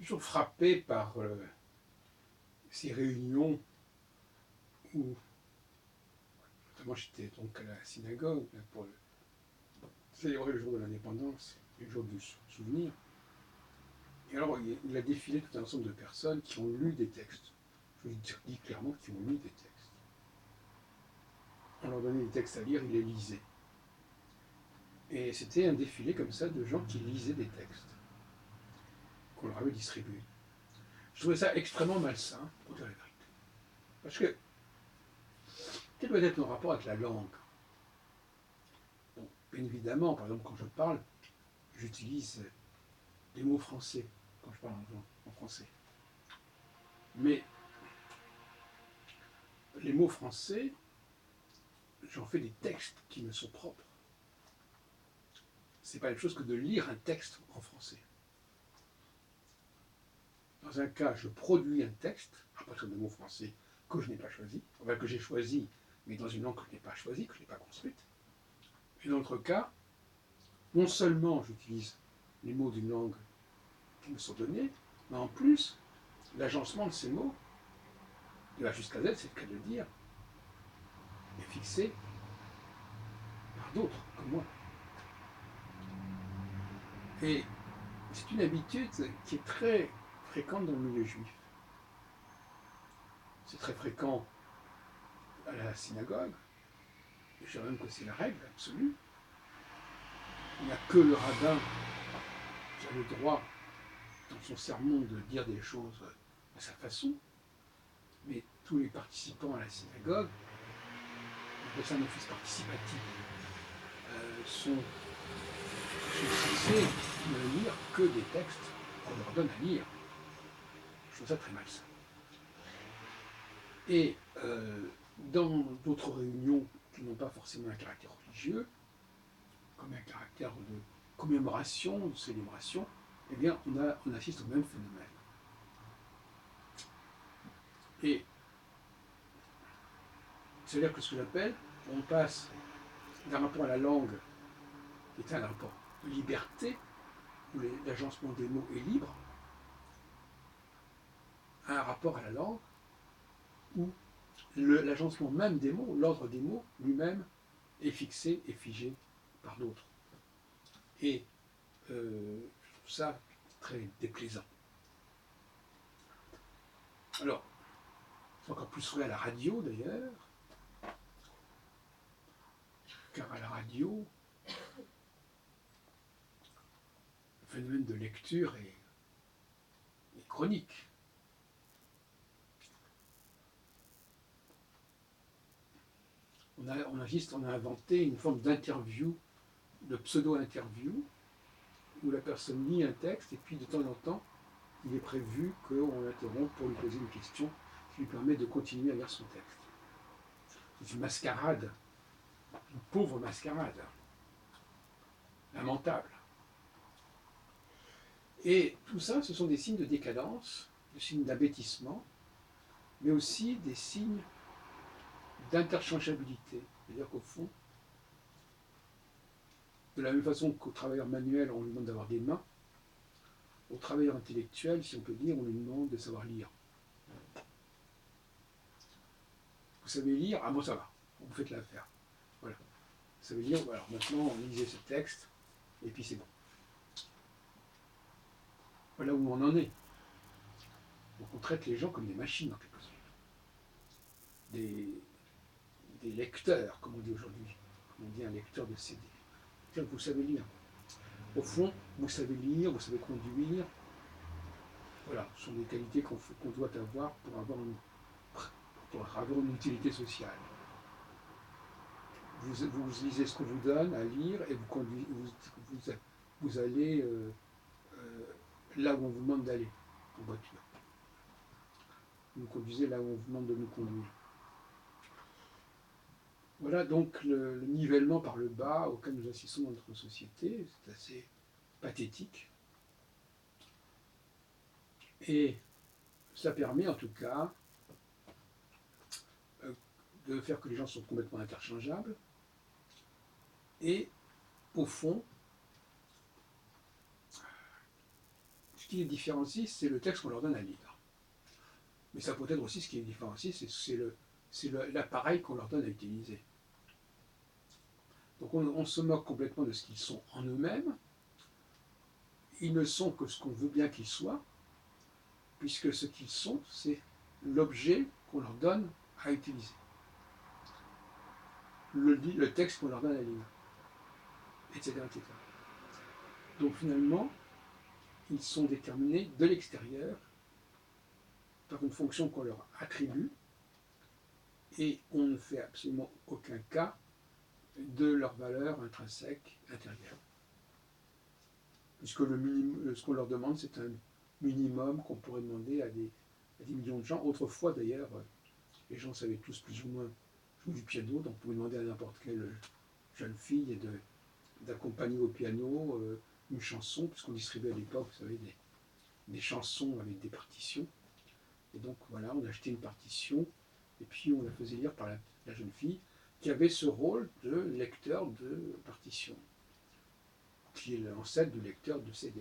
toujours frappé par ces réunions où, notamment j'étais donc à la synagogue pour célébrer le jour de l'indépendance, le jour du souvenir. Et alors il a défilé tout un ensemble de personnes qui ont lu des textes. Je dis clairement qui ont lu des textes. On leur donnait des textes à lire, ils les lisaient. Et c'était un défilé comme ça de gens qui lisaient des textes qu'on leur avait distribués. Je trouvais ça extrêmement malsain, pour dire la vérité. Parce que, quel doit être nos rapport avec la langue? Bon, bien évidemment, par exemple, quand je parle, j'utilise des mots français, quand je parle en français. Mais les mots français, j'en fais des textes qui me sont propres. C'est pas la même chose que de lire un texte en français. Dans un cas, je produis un texte à partir de mots français que je n'ai pas choisi, enfin que j'ai choisi, mais dans une langue que je n'ai pas choisie, que je n'ai pas construite. Et dans l'autre cas, non seulement j'utilise les mots d'une langue qui me sont donnés, mais en plus, l'agencement de ces mots, de A jusqu'à Z, c'est le cas de le dire, est fixé par d'autres que moi. Et c'est une habitude qui est très fréquente dans le milieu juif. C'est très fréquent à la synagogue, je dirais même que c'est la règle absolue. Il n'y a que le rabbin qui a le droit, dans son sermon, de dire des choses à sa façon, mais tous les participants à la synagogue, on appelle ça un office participatif, sont censés ne lire que des textes qu'on leur donne à lire. Je trouve ça très malsain. Et dans d'autres réunions qui n'ont pas forcément un caractère religieux, comme un caractère de commémoration, de célébration, eh bien on assiste au même phénomène. Et c'est-à-dire que ce que j'appelle, on passe d'un rapport à la langue, qui est un rapport de liberté, où l'agencement des mots est libre, à un rapport à la langue, où l'agencement même des mots, l'ordre des mots lui-même, est fixé et figé par d'autres. Et je trouve ça très déplaisant. Alors, c'est encore plus vrai à la radio d'ailleurs, car à la radio, le phénomène de lecture est chronique. On a inventé une forme d'interview, de pseudo-interview, où la personne lit un texte et puis de temps en temps, il est prévu qu'on l'interrompe pour lui poser une question qui lui permet de continuer à lire son texte. C'est une mascarade, une pauvre mascarade, lamentable. Et tout ça, ce sont des signes de décadence, des signes d'abêtissement, mais aussi des signes d'interchangeabilité. C'est-à-dire qu'au fond, de la même façon qu'au travailleur manuel, on lui demande d'avoir des mains, au travailleur intellectuel, si on peut dire, on lui demande de savoir lire. Vous savez lire? Ah bon, ça va, vous faites l'affaire. Voilà. Vous savez lire? Alors maintenant, on lisez ce texte, et puis c'est bon. Voilà où on en est. Donc on traite les gens comme des machines, en quelque sorte. Des lecteurs, comme on dit aujourd'hui. Comme on dit un lecteur de CD. Tiens, vous savez lire. Au fond, vous savez lire, vous savez conduire. Voilà, ce sont des qualités qu'on doit avoir pour avoir une utilité sociale. Vous lisez ce qu'on vous donne à lire et vous allez là où on vous demande d'aller en voiture. Vous conduisez là où on vous demande de nous conduire. Voilà donc le nivellement par le bas auquel nous assistons dans notre société. C'est assez pathétique. Et ça permet en tout cas de faire que les gens sont complètement interchangeables et au fond qui les différencie, c'est le texte qu'on leur donne à lire. Mais ça peut être aussi ce qui les différencie, c'est l'appareil qu'on leur donne à utiliser. Donc on se moque complètement de ce qu'ils sont en eux-mêmes. Ils ne sont que ce qu'on veut bien qu'ils soient, puisque ce qu'ils sont, c'est l'objet qu'on leur donne à utiliser. Le texte qu'on leur donne à lire, etc., etc. Donc finalement, ils sont déterminés de l'extérieur par une fonction qu'on leur attribue, et on ne fait absolument aucun cas de leur valeur intrinsèque intérieure. Puisque ce qu'on leur demande, c'est un minimum qu'on pourrait demander à des millions de gens. Autrefois d'ailleurs, les gens savaient tous plus ou moins jouer du piano, donc on pouvait demander à n'importe quelle jeune fille d'accompagner au piano une chanson, puisqu'on distribuait à l'époque, vous savez, des chansons avec des partitions. Et donc voilà, on achetait une partition, et puis on la faisait lire par la jeune fille, qui avait ce rôle de lecteur de partition, qui est l'ancêtre du lecteur de CD.